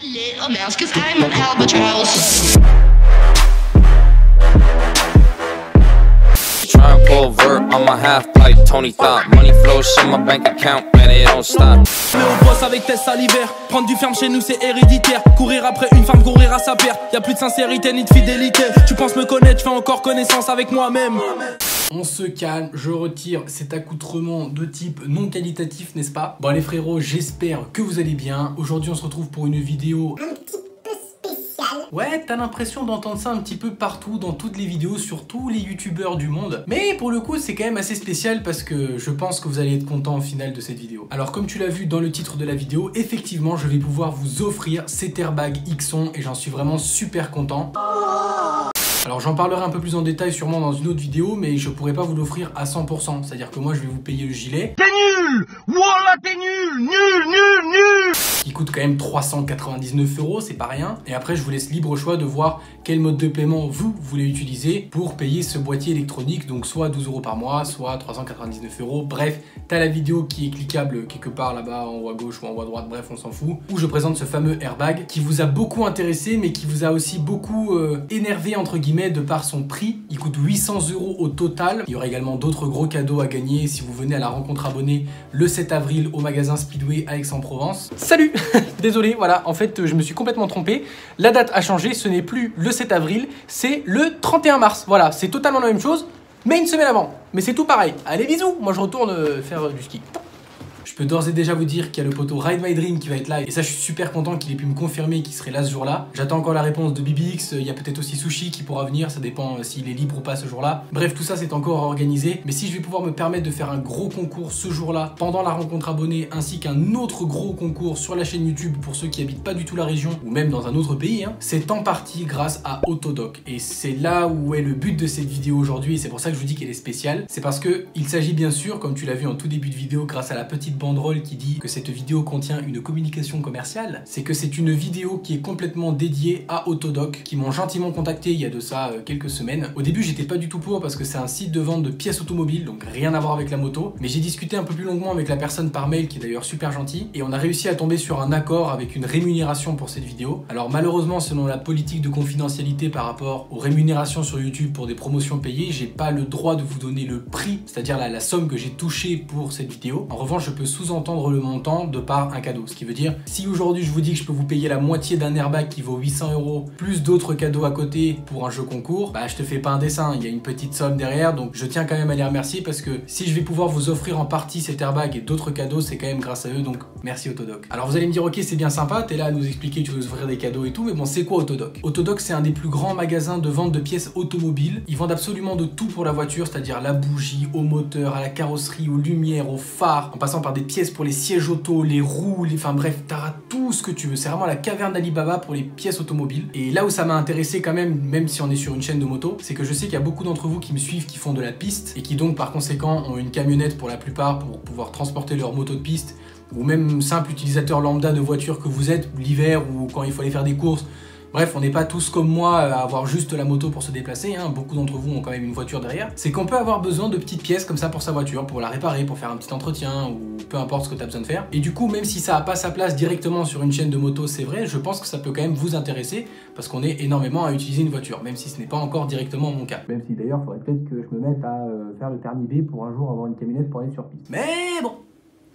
Little mouse, 'cause I'm an albatross. Try and pull vert on my half pipe, Tony Thought. Money flows in my bank account, man, it don't stop. Mais on bosse avec Tess à l'hiver. Prendre du ferme chez nous c'est héréditaire. Courir après une femme, courir à sa perte. Y'a plus de sincérité ni de fidélité. Tu penses me connaître, je fais encore connaissance avec moi-même. On se calme, je retire cet accoutrement de type non qualitatif, n'est-ce pas? Bon les frérots, j'espère que vous allez bien. Aujourd'hui on se retrouve pour une vidéo un petit peu spéciale. Ouais, t'as l'impression d'entendre ça un petit peu partout, dans toutes les vidéos, sur tous les youtubeurs du monde. Mais pour le coup, c'est quand même assez spécial parce que je pense que vous allez être content au final de cette vidéo. Alors comme tu l'as vu dans le titre de la vidéo, effectivement, je vais pouvoir vous offrir cet airbag Xon et j'en suis vraiment super content. Alors j'en parlerai un peu plus en détail sûrement dans une autre vidéo, mais je pourrais pas vous l'offrir à 100%. C'est-à-dire que moi je vais vous payer le gilet. T'es nul! Voilà, t'es nul! Nul! Qui coûte quand même 399 €, c'est pas rien. Et après je vous laisse libre choix de voir quel mode de paiement vous voulez utiliser pour payer ce boîtier électronique. Donc soit 12 € par mois, soit 399 €. Bref, t'as la vidéo qui est cliquable quelque part là-bas en haut à gauche ou en haut à droite, bref on s'en fout. Où je présente ce fameux airbag qui vous a beaucoup intéressé mais qui vous a aussi beaucoup énervé entre guillemets de par son prix. Il coûte 800 € au total. Il y aura également d'autres gros cadeaux à gagner si vous venez à la rencontre abonnée le 7 avril au magasin Speedway à Aix-en-Provence. Salut! Désolé, voilà, en fait je me suis complètement trompé. La date a changé, ce n'est plus le 7 avril, c'est le 31 mars. Voilà, c'est totalement la même chose, mais une semaine avant. Mais c'est tout pareil. Allez, bisous! Moi je retourne faire du ski. Je peux d'ores et déjà vous dire qu'il y a le poteau Ride My Dream qui va être là et ça je suis super content qu'il ait pu me confirmer qu'il serait là ce jour-là. J'attends encore la réponse de BBX, il y a peut-être aussi Sushi qui pourra venir, ça dépend s'il est libre ou pas ce jour-là. Bref, tout ça c'est encore organisé, mais si je vais pouvoir me permettre de faire un gros concours ce jour-là pendant la rencontre abonnée ainsi qu'un autre gros concours sur la chaîne YouTube pour ceux qui habitent pas du tout la région ou même dans un autre pays, c'est en partie grâce à Autodoc et c'est là où est le but de cette vidéo aujourd'hui et c'est pour ça que je vous dis qu'elle est spéciale. C'est parce que il s'agit bien sûr, comme tu l'as vu en tout début de vidéo grâce à la petite banderole qui dit que cette vidéo contient une communication commerciale, c'est que c'est une vidéo qui est complètement dédiée à Autodoc, qui m'ont gentiment contacté il y a de ça quelques semaines. Au début j'étais pas du tout pour parce que c'est un site de vente de pièces automobiles, donc rien à voir avec la moto, mais j'ai discuté un peu plus longuement avec la personne par mail qui est d'ailleurs super gentille, et on a réussi à tomber sur un accord avec une rémunération pour cette vidéo. Alors malheureusement selon la politique de confidentialité par rapport aux rémunérations sur YouTube pour des promotions payées, j'ai pas le droit de vous donner le prix, c'est-à-dire la somme que j'ai touchée pour cette vidéo. En revanche je peux sous-entendre le montant de par un cadeau, ce qui veut dire si aujourd'hui je vous dis que je peux vous payer la moitié d'un airbag qui vaut 800 € plus d'autres cadeaux à côté pour un jeu concours, bah je te fais pas un dessin, il y a une petite somme derrière, donc je tiens quand même à les remercier parce que si je vais pouvoir vous offrir en partie cet airbag et d'autres cadeaux, c'est quand même grâce à eux, donc merci Autodoc. Alors vous allez me dire ok c'est bien sympa, t'es là à nous expliquer que tu veux nous offrir des cadeaux et tout, mais bon c'est quoi Autodoc? Autodoc c'est un des plus grands magasins de vente de pièces automobiles, ils vendent absolument de tout pour la voiture, c'est-à-dire la bougie, au moteur, à la carrosserie, aux lumières, aux phares, en passant par des pièces pour les sièges auto, les roues, enfin bref, t'auras tout ce que tu veux. C'est vraiment la caverne d'Alibaba pour les pièces automobiles. Et là où ça m'a intéressé quand même si on est sur une chaîne de moto, c'est que je sais qu'il y a beaucoup d'entre vous qui me suivent, qui font de la piste et qui donc par conséquent ont une camionnette pour la plupart pour pouvoir transporter leur moto de piste, ou même simple utilisateur lambda de voiture que vous êtes l'hiver ou quand il faut aller faire des courses. Bref, on n'est pas tous comme moi à avoir juste la moto pour se déplacer, beaucoup d'entre vous ont quand même une voiture derrière. C'est qu'on peut avoir besoin de petites pièces comme ça pour sa voiture, pour la réparer, pour faire un petit entretien ou peu importe ce que tu as besoin de faire. Et du coup, même si ça n'a pas sa place directement sur une chaîne de moto, c'est vrai, je pense que ça peut quand même vous intéresser parce qu'on est énormément à utiliser une voiture, même si ce n'est pas encore directement mon cas. Même si d'ailleurs, il faudrait peut-être que je me mette à faire le permis B pour un jour avoir une camionnette pour aller sur piste. Mais bon,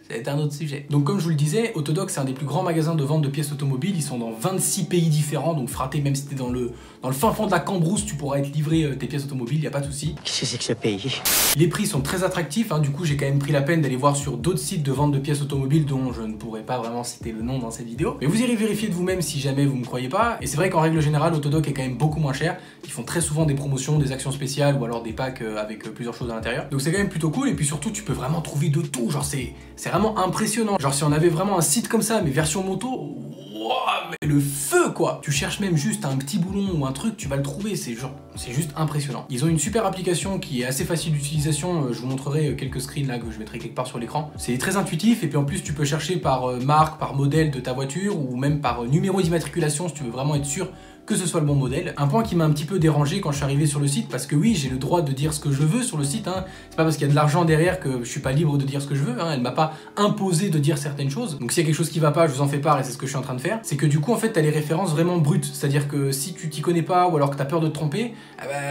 c'est un autre sujet. Donc comme je vous le disais, Autodoc c'est un des plus grands magasins de vente de pièces automobiles, ils sont dans 26 pays différents, donc fraté, même si t'es dans le fin fond de la Cambrousse, tu pourras être livré tes pièces automobiles, y a pas de souci. Qu'est-ce que c'est que ce pays? Les prix sont très attractifs, du coup j'ai quand même pris la peine d'aller voir sur d'autres sites de vente de pièces automobiles dont je ne pourrais pas vraiment citer le nom dans cette vidéo. Mais vous irez vérifier de vous-même si jamais vous me croyez pas, et c'est vrai qu'en règle générale Autodoc est quand même beaucoup moins cher, ils font très souvent des promotions, des actions spéciales ou alors des packs avec plusieurs choses à l'intérieur. Donc c'est quand même plutôt cool, et puis surtout tu peux vraiment trouver de tout, genre c'est vraiment impressionnant. Genre si on avait vraiment un site comme ça mais version moto, wow, mais le feu quoi. Tu cherches même juste un petit boulon ou un truc, tu vas le trouver, c'est juste impressionnant. Ils ont une super application qui est assez facile d'utilisation, je vous montrerai quelques screens là que je mettrai quelque part sur l'écran. C'est très intuitif et puis en plus tu peux chercher par marque, par modèle de ta voiture ou même par numéro d'immatriculation si tu veux vraiment être sûr que ce soit le bon modèle. Un point qui m'a un petit peu dérangé quand je suis arrivé sur le site, parce que oui, j'ai le droit de dire ce que je veux sur le site, c'est pas parce qu'il y a de l'argent derrière que je suis pas libre de dire ce que je veux, elle m'a pas imposé de dire certaines choses. Donc s'il y a quelque chose qui va pas, je vous en fais part et c'est ce que je suis en train de faire. C'est que du coup, en fait t'as les références vraiment brutes, c'est-à-dire que si tu t'y connais pas ou alors que t'as peur de te tromper,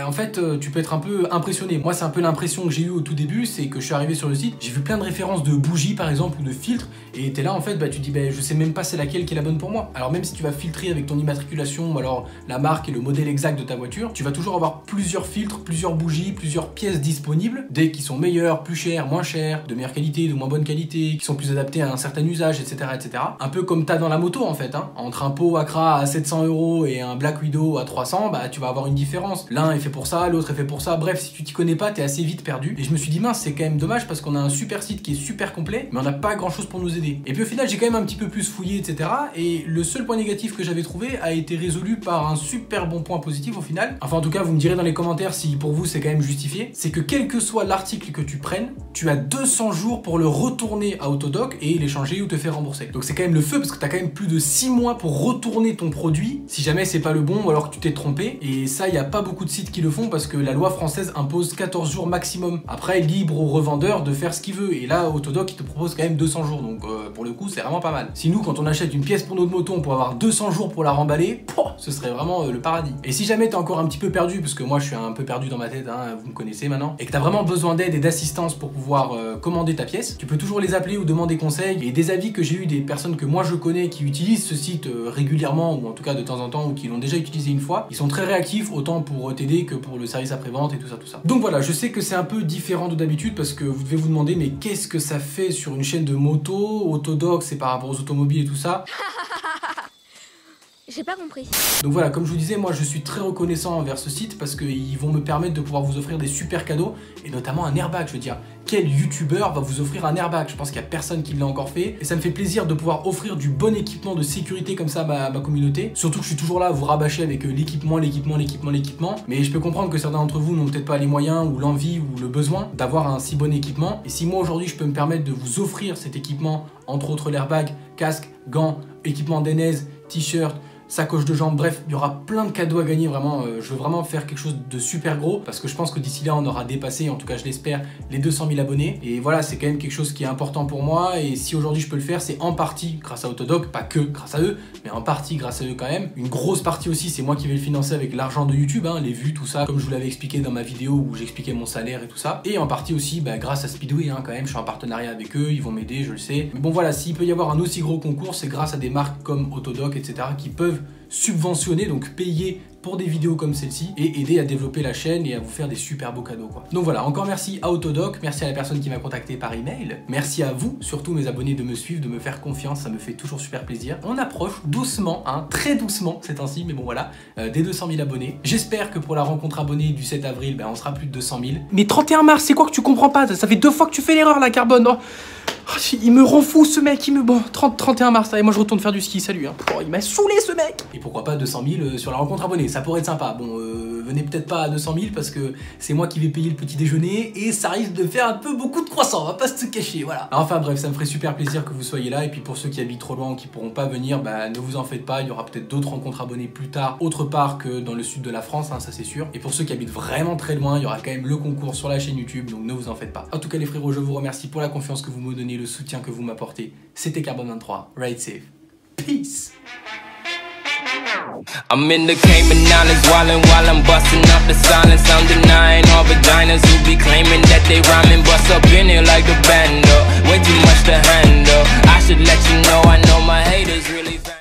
en fait tu peux être un peu impressionné. Moi c'est un peu l'impression que j'ai eu au tout début, c'est que je suis arrivé sur le site, j'ai vu plein de références de bougies par exemple ou de filtres, et t'es là en fait tu dis je sais même pas c'est laquelle qui est la bonne pour moi. Alors même si tu vas filtrer avec ton immatriculation ou alors la marque et le modèle exact de ta voiture, tu vas toujours avoir plusieurs filtres, plusieurs bougies, plusieurs pièces disponibles, des qui sont meilleures, plus chères, moins chères, de meilleure qualité, de moins bonne qualité, qui sont plus adaptées à un certain usage, etc. etc. Un peu comme t'as dans la moto en fait, hein. Entre un pot Accra à 700 € et un Black Widow à 300, tu vas avoir une différence. L'un est fait pour ça, l'autre est fait pour ça. Bref, si tu t'y connais pas, t'es assez vite perdu. Et je me suis dit mince, c'est quand même dommage parce qu'on a un super site qui est super complet, mais on n'a pas grand chose pour nous aider. Et puis au final, j'ai quand même un petit peu plus fouillé, etc. Et le seul point négatif que j'avais trouvé a été résolu par un super bon point positif au final. Enfin en tout cas, vous me direz dans les commentaires si pour vous c'est quand même justifié. C'est que quel que soit l'article que tu prennes, tu as 200 jours pour le retourner à Autodoc et l'échanger ou te faire rembourser. Donc c'est quand même le feu parce que t'as quand même plus de 6 mois pour retourner ton produit si jamais c'est pas le bon ou alors que tu t'es trompé. Et ça, il y a pas beaucoup de sites qui le font parce que la loi française impose 14 jours maximum. Après, libre au revendeur de faire ce qu'il veut. Et là, Autodoc, il te propose quand même 200 jours. Donc pour le coup, c'est vraiment pas mal. Si nous, quand on achète une pièce pour notre moto, on peut avoir 200 jours pour la remballer, ce serait vraiment le paradis. Et si jamais t'es encore un petit peu perdu, parce que moi je suis un peu perdu dans ma tête, hein, vous me connaissez maintenant, et que t'as vraiment besoin d'aide et d'assistance pour pouvoir commander ta pièce, tu peux toujours les appeler ou demander conseil. Et des avis que j'ai eu des personnes que moi je connais qui utilisent ce site régulièrement, ou en tout cas de temps en temps, ou qui l'ont déjà utilisé une fois, ils sont très réactifs autant pour t'aider que pour le service après-vente et tout ça, tout ça. Donc voilà, je sais que c'est un peu différent de d'habitude parce que vous devez vous demander mais qu'est-ce que ça fait sur une chaîne de moto, Autodoc, c'est par rapport aux automobiles et tout ça. J'ai pas compris. Donc voilà, comme je vous disais, moi je suis très reconnaissant envers ce site parce qu'ils vont me permettre de pouvoir vous offrir des super cadeaux et notamment un airbag. Je veux dire, quel youtubeur va vous offrir un airbag? Je pense qu'il y a personne qui l'a encore fait et ça me fait plaisir de pouvoir offrir du bon équipement de sécurité comme ça à ma communauté. Surtout que je suis toujours là à vous rabâcher avec l'équipement. Mais je peux comprendre que certains d'entre vous n'ont peut-être pas les moyens ou l'envie ou le besoin d'avoir un si bon équipement. Et si moi aujourd'hui je peux me permettre de vous offrir cet équipement, entre autres l'airbag, casque, gants, équipement d'Enez, t-shirt, sacoche de jambes, bref, il y aura plein de cadeaux à gagner, vraiment, je veux vraiment faire quelque chose de super gros, parce que je pense que d'ici là, on aura dépassé, en tout cas je l'espère, les 200 000 abonnés, et voilà, c'est quand même quelque chose qui est important pour moi, et si aujourd'hui je peux le faire, c'est en partie grâce à Autodoc, pas que grâce à eux, mais en partie grâce à eux quand même. Une grosse partie aussi, c'est moi qui vais le financer avec l'argent de YouTube, hein, les vues, tout ça, comme je vous l'avais expliqué dans ma vidéo où j'expliquais mon salaire et tout ça, et en partie aussi grâce à Speedway, hein, quand même, je suis en partenariat avec eux, ils vont m'aider, je le sais, mais bon voilà, s'il peut y avoir un aussi gros concours, c'est grâce à des marques comme Autodoc, etc., qui peuvent subventionner, donc payer pour des vidéos comme celle-ci et aider à développer la chaîne et à vous faire des super beaux cadeaux quoi. Donc voilà, encore merci à Autodoc, merci à la personne qui m'a contacté par email, merci à vous, surtout mes abonnés, de me suivre, de me faire confiance, ça me fait toujours super plaisir. On approche doucement, hein, très doucement ces temps-ci, mais bon voilà, des 200 000 abonnés. J'espère que pour la rencontre abonnée du 7 avril, on sera plus de 200 000. Mais 31 mars, c'est quoi que tu comprends pas? Ça fait 2 fois que tu fais l'erreur la Carbone. Oh. Il me rend fou ce mec, bon, 31 mars, allez, moi je retourne faire du ski, salut, hein. Oh, il m'a saoulé ce mec. Et pourquoi pas 200 000 sur la rencontre abonnée, ça pourrait être sympa. Bon, venez peut-être pas à 200 000 parce que c'est moi qui vais payer le petit déjeuner et ça risque de faire un peu beaucoup de croissants, on va pas se cacher, voilà. Enfin bref, ça me ferait super plaisir que vous soyez là, et puis pour ceux qui habitent trop loin ou qui pourront pas venir, ne vous en faites pas, il y aura peut-être d'autres rencontres abonnées plus tard, autre part que dans le sud de la France, hein, ça c'est sûr. Et pour ceux qui habitent vraiment très loin, il y aura quand même le concours sur la chaîne YouTube, donc ne vous en faites pas. En tout cas les frérots, je vous remercie pour la confiance que vous me donnez, le soutien que vous m'apportez. C'était Carbone23, ride safe, peace. I'm in the Cayman Islands wildin' while I'm bustin' up the silence. I'm denying all vaginas who be claiming that they rhyming. Bust up in here like a bando, way too much to handle. I should let you know I know my haters really